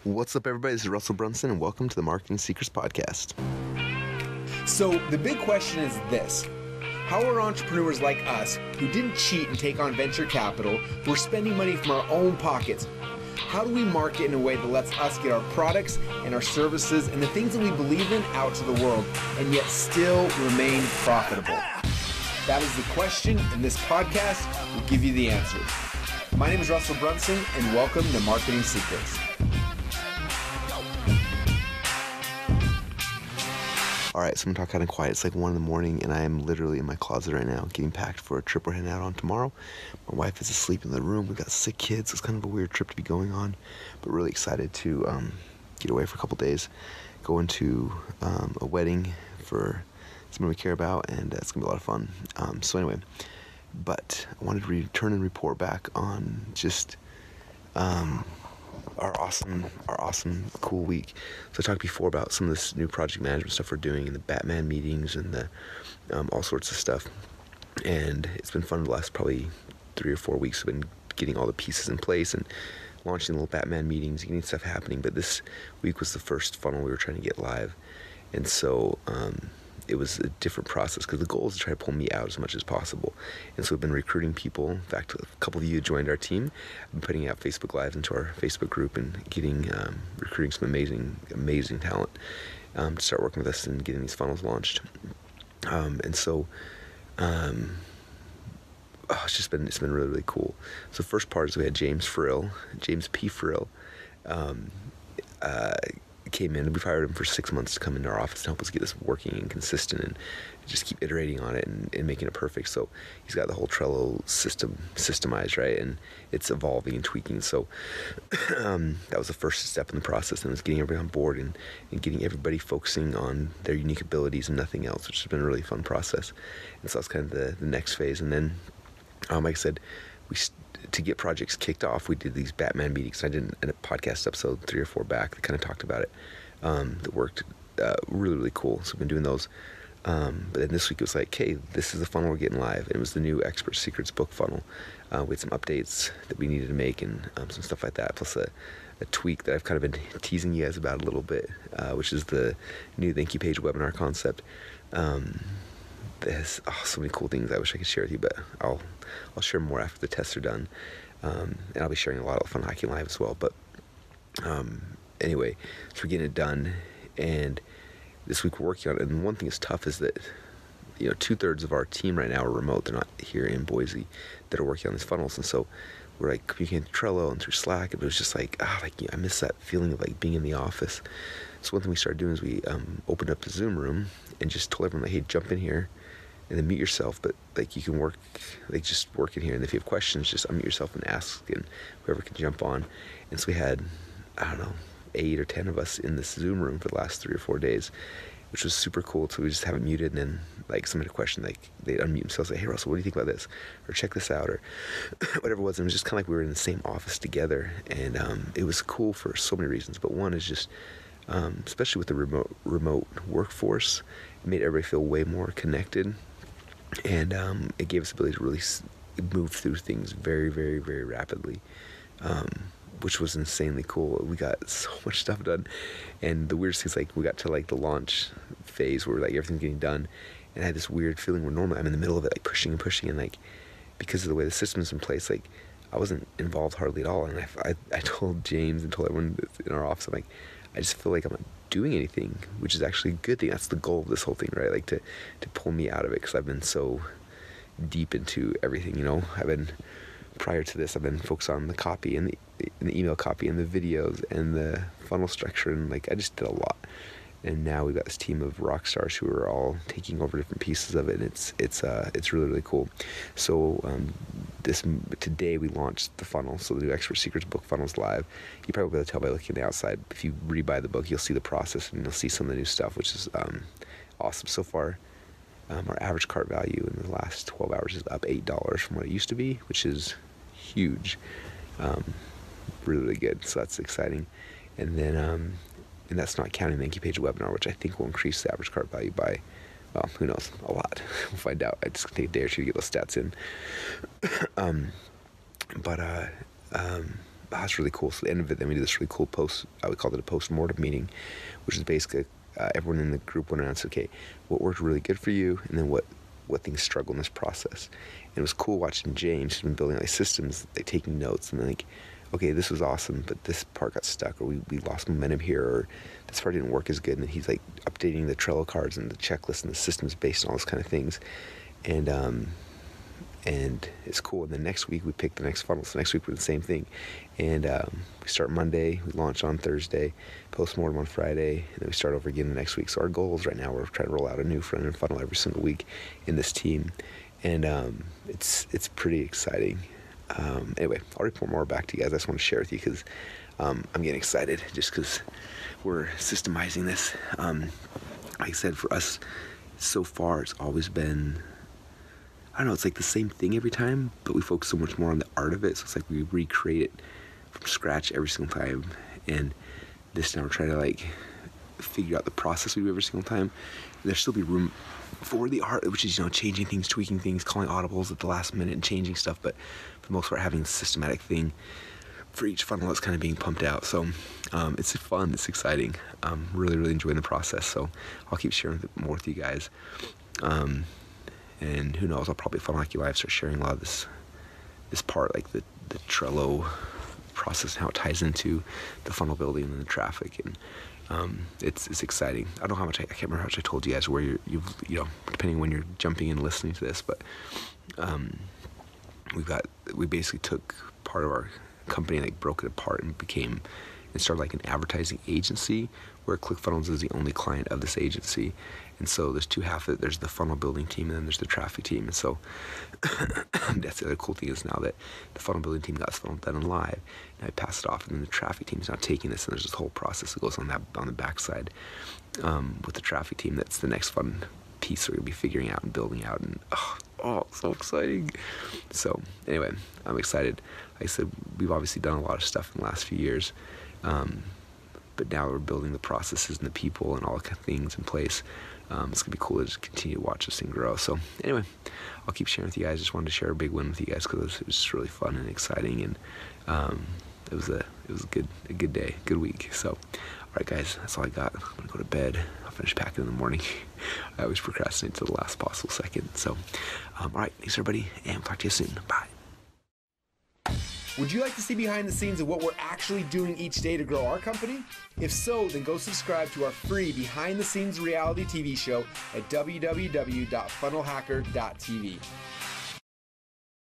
What's up, everybody? This is Russell Brunson, and welcome to the Marketing Secrets Podcast. So the big question is this: how are entrepreneurs like us, who didn't cheat and take on venture capital, who are spending money from our own pockets, how do we market in a way that lets us get our products and our services and the things that we believe in out to the world and yet still remain profitable? That is the question, and this podcast will give you the answer. My name is Russell Brunson, and welcome to Marketing Secrets. All right, so I'm talking kind of quiet. It's like 1 a.m, and I am literally in my closet right now getting packed for a trip we're heading out on tomorrow. My wife is asleep in the room. We've got 6 kids. It's kind of a weird trip to be going on, but really excited to get away for a couple days, go into a wedding for someone we care about, and it's going to be a lot of fun. So anyway, but I wanted to return and report back on just our awesome, cool week. So I talked before about some of this new project management stuff we're doing, and the Batman meetings, and the all sorts of stuff. And it's been fun the last probably 3 or 4 weeks. We've been getting all the pieces in place and launching little Batman meetings, getting stuff happening. But this week was the first funnel we were trying to get live, and so it was a different process because the goal is to try to pull me out as much as possible. And so we've been recruiting people. In fact, a couple of you joined our team. I've been putting out Facebook Lives into our Facebook group and getting recruiting some amazing talent to start working with us and getting these funnels launched. It's been really cool. So the first part is we had James P. Frill, came in. We've hired him for 6 months to come into our office and help us get this working and consistent and just keep iterating on it and making it perfect. So he's got the whole Trello system systemized, right? And it's evolving and tweaking. So that was the first step in the process, and it was getting everybody on board and getting everybody focusing on their unique abilities and nothing else, which has been a really fun process. And so that's kind of the next phase. And then, like I said, to get projects kicked off, we did these Batman meetings. I did a podcast episode 3 or 4 back that kind of talked about it. That worked really cool. So we've been doing those. But then this week it was like, hey, this is the funnel we're getting live. And it was the new Expert Secrets book funnel. We had some updates that we needed to make and some stuff like that. Plus a tweak that I've kind of been teasing you guys about a little bit, which is the new Thank You Page webinar concept. There's so many cool things I wish I could share with you, but I'll share more after the tests are done, and I'll be sharing a lot of fun hacking live as well. But anyway, so we're getting it done, and this week we're working on it. And one thing that's tough is that 2/3 of our team right now are remote. They're not here in Boise that are working on these funnels, and so we're like communicating through Trello and through Slack. And it was just like I miss that feeling of like being in the office. So one thing we started doing is we opened up the Zoom room and just told everyone, like, hey, jump in here and then mute yourself, but like you can work, like just work in here, and if you have questions, just unmute yourself and ask, and whoever can jump on. And so we had 8 or 10 of us in this Zoom room for the last 3 or 4 days, which was super cool. So we just have it muted, and then like somebody had a question, like they'd unmute themselves, say, hey Russell, what do you think about this, or check this out, or whatever it was. And it was just kind of like we were in the same office together, and it was cool for so many reasons. But one is just especially with the remote workforce, it made everybody feel way more connected. And it gave us the ability to really move through things very rapidly, which was insanely cool. We got so much stuff done. And the weirdest thing is, like, we got to like the launch phase where like everything's getting done, and I had this weird feeling where normally I'm in the middle of it, like pushing, and like because of the way the system's in place, like I wasn't involved hardly at all. And I told James and told everyone in our office, I'm like, I just feel like I'm not doing anything, which is actually a good thing. That's the goal of this whole thing, right? Like to pull me out of it, because I've been so deep into everything. Prior to this, I've been focused on the copy and the email copy and the videos and the funnel structure, and like I just did a lot. And now we've got this team of rock stars who are all taking over different pieces of it, and it's really cool. So today we launched the funnel, so the new Expert Secrets book funnel's live. You probably will be able to tell by looking on the outside. If you rebuy the book, you'll see the process, and you'll see some of the new stuff, which is awesome. So far, our average cart value in the last 12 hours is up $8 from what it used to be, which is huge. Really good. So that's exciting. And then and that's not counting the Thank You Page webinar, which I think will increase the average cart value by, well, who knows, a lot. We'll find out. I just take a day or two to get those stats in. that's really cool. So at the end of it, then we did this really cool post. I would call it a post-mortem meeting, which is basically everyone in the group went around and said, okay, what worked really good for you, and then what things struggle in this process. And it was cool watching James, who's been building like systems, like taking notes and like, okay, this was awesome, but this part got stuck, or we lost momentum here, or this part didn't work as good. And he's like updating the Trello cards and the checklist and the systems based on all those kind of things. And it's cool. And then next week we pick the next funnel. So next week we're the same thing. And we start Monday, we launch on Thursday, postmortem on Friday, and then we start over again the next week. So our goals right now, we're trying to roll out a new front-end funnel every single week in this team. And it's pretty exciting. Anyway, I'll report more back to you guys. I just want to share with you because I'm getting excited just because we're systemizing this. Like I said, for us, so far it's always been, I don't know, it's like the same thing every time, but we focus so much more on the art of it. So it's like we recreate it from scratch every single time. And this time we're trying to like figure out the process we do every single time. And there'll still be room for the art, which is, changing things, tweaking things, calling audibles at the last minute and changing stuff. But for the most part, having a systematic thing for each funnel that's kind of being pumped out. So it's fun, it's exciting. I'm really, really enjoying the process. So I'll keep sharing more with you guys. And who knows, I'll probably Funnel Hack You Live start sharing a lot of this part, like the Trello process and how it ties into the funnel building and the traffic. And it's exciting. I don't know how much, I can't remember how much I told you guys where you've depending when you're jumping in and listening to this, but we basically took part of our company and like broke it apart and started like an advertising agency where ClickFunnels is the only client of this agency. And so there's two half of it. There's the funnel building team and then there's the traffic team. And so that's the other cool thing is now that the funnel building team got this funnel done and live, now I pass it off and then the traffic team is now taking this, and there's this whole process that goes on the backside with the traffic team. That's the next fun piece we're going to be figuring out and building out, and so exciting. So anyway, I'm excited. Like I said, we've obviously done a lot of stuff in the last few years, but now we're building the processes and the people and all the things in place. It's going to be cool to just continue to watch this thing grow. So anyway, I'll keep sharing with you guys. Just wanted to share a big win with you guys because it was just really fun and exciting, and it was a good day, good week. So all right, guys, that's all I got. I'm going to go to bed. I'll finish packing in the morning. I always procrastinate to the last possible second. So all right, thanks everybody, and we'll talk to you soon. Bye. Would you like to see behind the scenes of what we're actually doing each day to grow our company? If so, then go subscribe to our free behind the scenes reality TV show at www.funnelhacker.tv.